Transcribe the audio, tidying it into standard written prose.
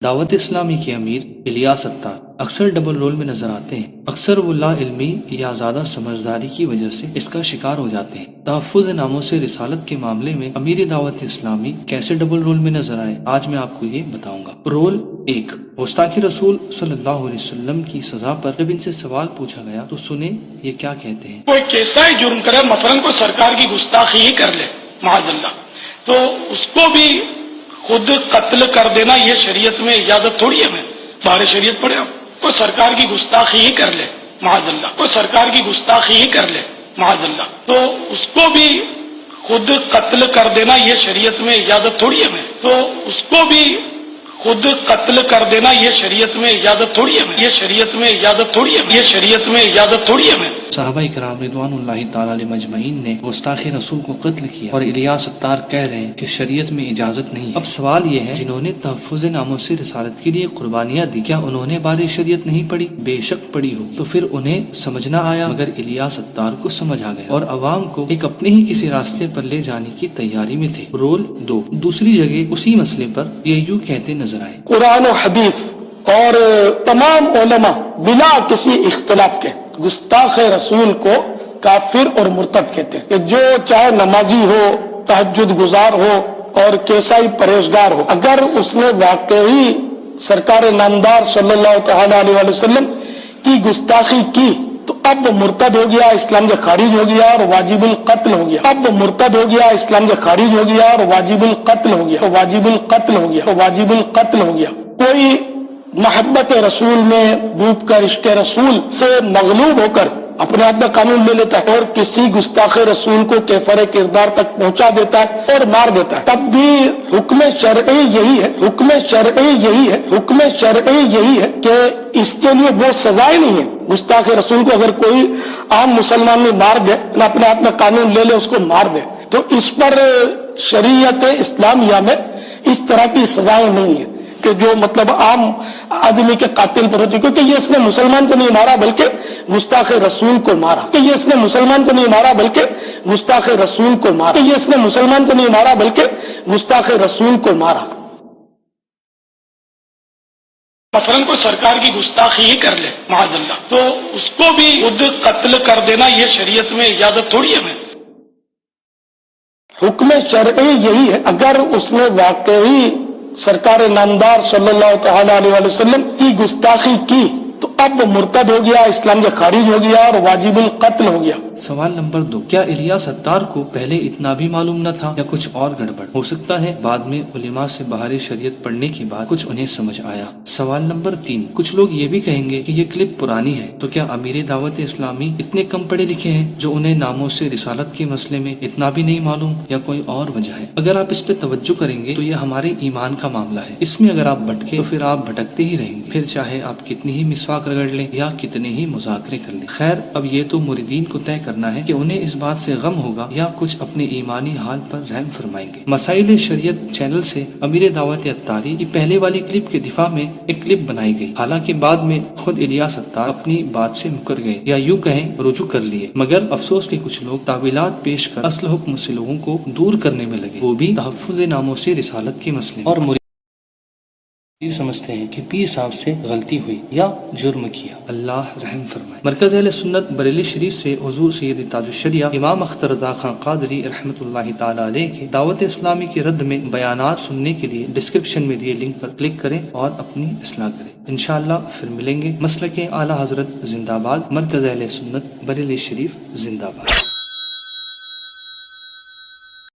دعوت اسلامی کے امیر الیاس اتار اکثر ڈبل رول میں نظر آتے ہیں۔ اکثر وہ لا علمی یا زیادہ سمجھداری کی وجہ سے اس کا شکار ہو جاتے ہیں۔ تحفظ ناموں سے رسالت کے معاملے میں امیر دعوت اسلامی کیسے ڈبل رول میں نظر آئے، آج میں آپ کو یہ بتاؤں گا۔ رول 1، گستاخی رسول صلی اللہ علیہ وسلم کی سزا پر جب ان سے سوال پوچھا گیا تو سنیں یہ کیا کہتے ہیں۔ کوئی کیسا ہی جرم کرے، مثلا کوئی سرکار کی گستاخی ہی کر لے معاذ اللہ، تو اس کو بھی خود قتل کر دینا یہ شریعت میں اجازت تھوڑی ہے۔ میں بارے شریعت پڑھے ہم، کوئی سرکار کی گستاخی ہی کر لے معاذ اللہ، کوئی سرکار کی گستاخی ہی کر لے معاذ اللہ، تو اس کو بھی خود قتل کر دینا یہ شریعت میں اجازت تھوڑی ہے۔ میں تو اس کو بھی خود قتل کر دینا یہ شریعت میں اجازت تھوڑی ہے۔ یہ شریعت میں اجازت تھوڑی ہے، یہ شریعت میں اجازت تھوڑی ہے۔ صحابہ کرام رضوان اللہ تعالی علیہ مجمعین نے گستاخ رسول کو قتل کیا اور الیاس اتار کہہ رہے ہیں کہ شریعت میں اجازت نہیں ہے۔ اب سوال یہ ہے، جنہوں نے تحفظ ناموں سے رسالت کے لیے قربانیاں دی، کیا انہوں نے بارے شریعت نہیں پڑھی؟ بے شک پڑھی ہو، تو پھر انہیں سمجھنا آیا، مگر الیاس اتار کو سمجھ آ گیا اور عوام کو ایک اپنے ہی کسی راستے پر لے جانے کی تیاری میں تھے۔ رول 2، دوسری جگہ اسی مسئلے پر یہ یوں کہتے نظر آئے۔ قرآن و حدیث اور تمام علماء بلا کسی اختلاف کے گستاخ رسول کو کافر اور مرتد کہتے ہیں، کہ جو چاہے نمازی ہو، تہجد گزار ہو اور کیسا ہی پرہیزگار ہو، اگر اس نے واقعی سرکار نامدار صلی اللہ تعالی علیہ وسلم کی گستاخی کی تو اب وہ مرتد ہو گیا، اسلام سے خارج ہو گیا اور واجب القتل ہو گیا۔ اب وہ مرتد ہو گیا، اسلام سے خارج ہو گیا اور واجب القتل ہو گیا، واجب القتل ہو گیا، واجب القتل ہو گیا۔ کوئی محبت رسول میں ڈوب کر عشق رسول سے مغلوب ہو کر اپنے ہاتھ میں قانون لے لیتا ہے اور کسی گستاخ رسول کو کیفر کردار تک پہنچا دیتا ہے اور مار دیتا ہے، تب بھی حکم شرعی یہی ہے، حکم شرعی یہی ہے، حکم شرعی یہی ہے کہ اس کے لیے وہ سزا ہی نہیں ہے۔ گستاخ رسول کو اگر کوئی عام مسلمان میں مار دے، اپنے ہاتھ میں قانون لے لے اس کو مار دے، تو اس پر شریعت اسلامیہ میں اس طرح کی سزائیں نہیں ہیں کہ جو مطلب عام آدمی کے قاتل پر ہوتی، کیونکہ یہ اس نے مسلمان کو نہیں مارا بلکہ گستاخ رسول کو مارا، کہ یہ اس نے مسلمان کو نہیں مارا بلکہ گستاخ رسول کو مارا، کہ یہ اس نے مسلمان کو نہیں مارا بلکہ گستاخ رسول کو مارا۔ مثلا کوئی سرکار کی گستاخی ہی کر لے معاذ اللہ، تو اس کو بھی خود قتل کر دینا یہ شریعت میں اجازت تھوڑی ہے۔ حکم شرعی یہی ہے، اگر اس نے واقعی سرکار نامدار صلی اللہ تعالی علیہ وسلم کی گستاخی کی تو اب وہ مرتد ہو گیا، اسلام سے خارج ہو گیا اور واجب القتل ہو گیا۔ سوال نمبر 2، کیا الیاس اتار کو پہلے اتنا بھی معلوم نہ تھا یا کچھ اور گڑبڑ؟ ہو سکتا ہے بعد میں علماء سے بہار شریعت پڑھنے کے بعد کچھ انہیں سمجھ آیا۔ سوال نمبر 3، کچھ لوگ یہ بھی کہیں گے کہ یہ کلپ پرانی ہے، تو کیا امیر دعوت اسلامی اتنے کم پڑھے لکھے ہیں جو انہیں ناموں سے رسالت کے مسئلے میں اتنا بھی نہیں معلوم، یا کوئی اور وجہ ہے؟ اگر آپ اس پہ توجہ کریں گے تو یہ ہمارے ایمان کا معاملہ ہے، اس میں اگر آپ بھٹکے تو پھر آپ بھٹکتے ہی رہیں گے، پھر چاہے آپ کتنی ہی مسواک رگڑ لیں یا کتنے ہی مذاکرے کر لیں۔ خیر، اب یہ تو مریدین کو طے کرنا ہے کہ انہیں اس بات سے غم ہوگا یا کچھ اپنے ایمانی حال پر رحم فرمائیں گے۔ مسائل شریعت چینل سے امیر دعوت اتاری کی پہلے والی کلپ کے دفاع میں ایک کلپ بنائی گئی، حالانکہ بعد میں خود الیاس اتار اپنی بات سے مکر گئے یا یوں کہیں رجوع کر لیے، مگر افسوس کے کچھ لوگ تعویلات پیش کر اصل حکم سے لوگوں کو دور کرنے میں لگے، وہ بھی تحفظ ناموں سے رسالت کے مسئلے اور یہ سمجھتے ہیں کہ پیر صاحب سے غلطی ہوئی یا جرم کیا، اللہ رحم فرمائے۔ مرکز اہل سنت بریلی شریف سے حضور سید تاج الشریعہ امام اختر رضا خان قادری رحمۃ اللہ تعالی علیہ کے دعوت اسلامی کے رد میں بیانات سننے کے لیے ڈسکرپشن میں دیے لنک پر کلک کریں اور اپنی اصلاح کریں۔ انشاءاللہ پھر ملیں گے۔ مسلک اعلی حضرت زندہ باد، مرکز اہل سنت بریلی شریف زندہ باد۔